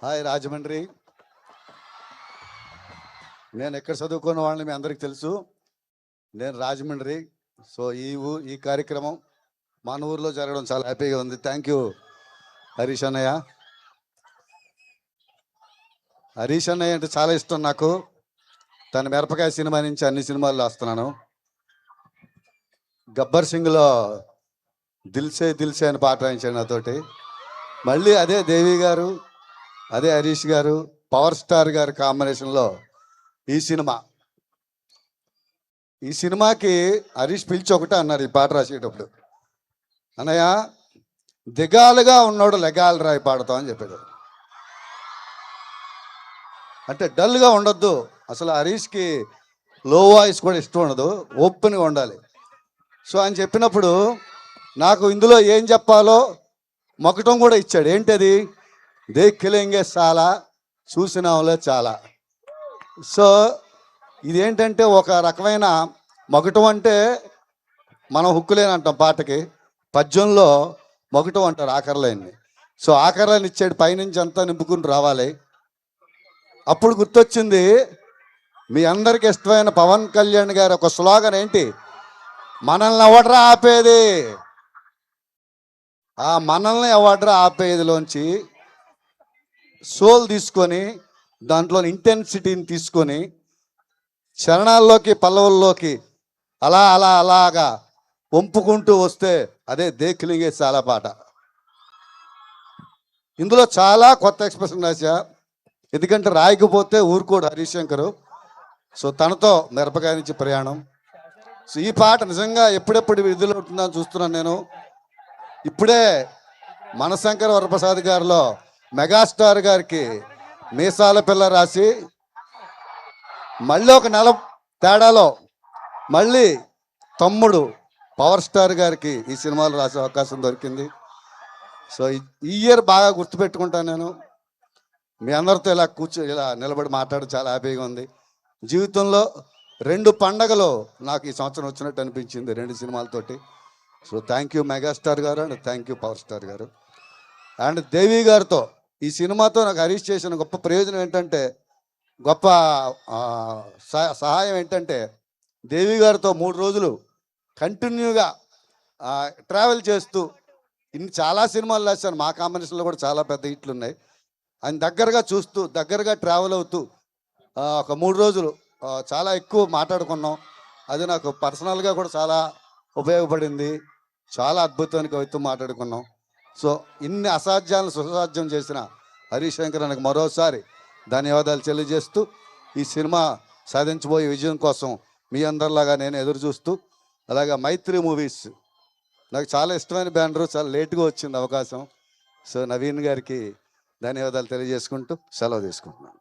Hi Rajahmundry. నేను ఎక్కడ చదువుకున్న వాళ్ళని మీ అందరికీ తెలుసు. నేను రాజమండ్రి. సో ఈ కార్యక్రమం మన ఊర్లో జరగడం చాలా హ్యాపీగా ఉంది. థ్యాంక్ యూ హరీష్ అన్నయ్య. హరీష్ అన్నయ్య అంటే చాలా ఇష్టం నాకు. తన మిరపకాయ సినిమా నుంచి అన్ని సినిమాల్లో వస్తున్నాను. గబ్బర్ సింగ్లో దిల్సే దిల్సే అని పాట రాయించాడు నాతోటి. మళ్ళీ అదే దేవి గారు, అదే హరీష్ గారు, పవర్ స్టార్ గారి కాంబినేషన్లో ఈ సినిమాకి హరీష్ పిలిచి ఒకటే అన్నారు ఈ పాట రాసేటప్పుడు, అన్నయ్య దిగాలుగా ఉన్నాడు లెగాలు రాయి పాడతాం అని చెప్పాడు. అంటే డల్గా ఉండొద్దు. అసలు హరీష్కి లో వాయిస్ కూడా ఇష్టం ఉండదు, ఓపెన్గా ఉండాలి. సో అని చెప్పినప్పుడు నాకు ఇందులో ఏం చెప్పాలో మొక్కటం కూడా ఇచ్చాడు. ఏంటది? దేక్కిలింగే చాలా, చూసినాంలే చాలా. సో ఇదేంటంటే ఒక రకమైన మొగటం అంటే మనం హుక్కులేని అంటాం పాటకి, పద్యంలో మొగటం అంటారు ఆఖరలైన్ని. సో ఆఖరలైన ఇచ్చాడు, పైనుంచి అంతా నింపుకుని రావాలి. అప్పుడు గుర్తొచ్చింది మీ అందరికి ఇష్టమైన పవన్ కళ్యాణ్ గారు ఒక స్లోగన్ ఏంటి? మనల్ని ఎవడ్రా ఆపేది. ఆ మనల్ని ఎవడ్రా ఆపేదిలోంచి సోల్ తీసుకొని, దాంట్లో ఇంటెన్సిటీని తీసుకొని చరణాల్లోకి పల్లవుల్లోకి అలాగా వంపుకుంటూ వస్తే అదే దేక్కిలింగే చాలా పాట. ఇందులో చాలా కొత్త ఎక్స్ప్రెషన్ రాశా, ఎందుకంటే రాయకపోతే ఊరుకోడు హరీష్ శంకరు. సో తనతో మిరపకాయ నుంచి ప్రయాణం. సో ఈ పాట నిజంగా ఎప్పుడెప్పుడు విడుదల అవుతుందని చూస్తున్నాను నేను. ఇప్పుడే మనశంకర వరప్రసాద్ గారిలో మెగాస్టార్ గారికి మీసాల పిల్ల రాసి, మళ్ళీ ఒక నెల తేడాలో మళ్ళీ తమ్ముడు పవర్ స్టార్ గారికి ఈ సినిమాలో రాసే అవకాశం దొరికింది. సో ఈ ఇయర్ బాగా గుర్తుపెట్టుకుంటాను నేను. మీ అందరితో ఇలా నిలబడి మాట్లాడడం చాలా హ్యాపీగా ఉంది. జీవితంలో 2 పండగలు నాకు ఈ సంవత్సరం వచ్చినట్టు అనిపించింది, 2 సినిమాలతోటి. సో థ్యాంక్ యూ మెగాస్టార్ గారు and thank you power star గారు. అండ్ దేవి గారితో ఈ సినిమాతో నాకు హరీష్ చేసిన గొప్ప ప్రయోజనం ఏంటంటే, గొప్ప సహాయం ఏంటంటే, దేవి గారితో 3 రోజులు కంటిన్యూగా ట్రావెల్ చేస్తూ చాలా సినిమాలు రాశాను. మా కాంబినేషన్లో కూడా చాలా పెద్ద హిట్లు ఉన్నాయి. ఆయన దగ్గరగా చూస్తూ, దగ్గరగా ట్రావెల్ అవుతూ ఒక 3 రోజులు చాలా ఎక్కువ మాట్లాడుకున్నాం. అది నాకు పర్సనల్గా కూడా చాలా ఉపయోగపడింది. చాలా అద్భుతమైన కవిత్వం మాట్లాడుకున్నాం. సో ఇన్ని అసాధ్యాలను సుసాధ్యం చేసిన హరీష్ శంకర్ నాకు మరోసారి ధన్యవాదాలు తెలియజేస్తూ, ఈ సినిమా సాధించబోయే విజయం కోసం మీ అందరిలాగా నేను ఎదురు చూస్తూ, అలాగా మైత్రి మూవీస్ నాకు చాలా ఇష్టమైన బ్యానరు, చాలా లేటుగా వచ్చింది అవకాశం. సో నవీన్ గారికి ధన్యవాదాలు తెలియజేసుకుంటూ సెలవు తీసుకుంటున్నాను.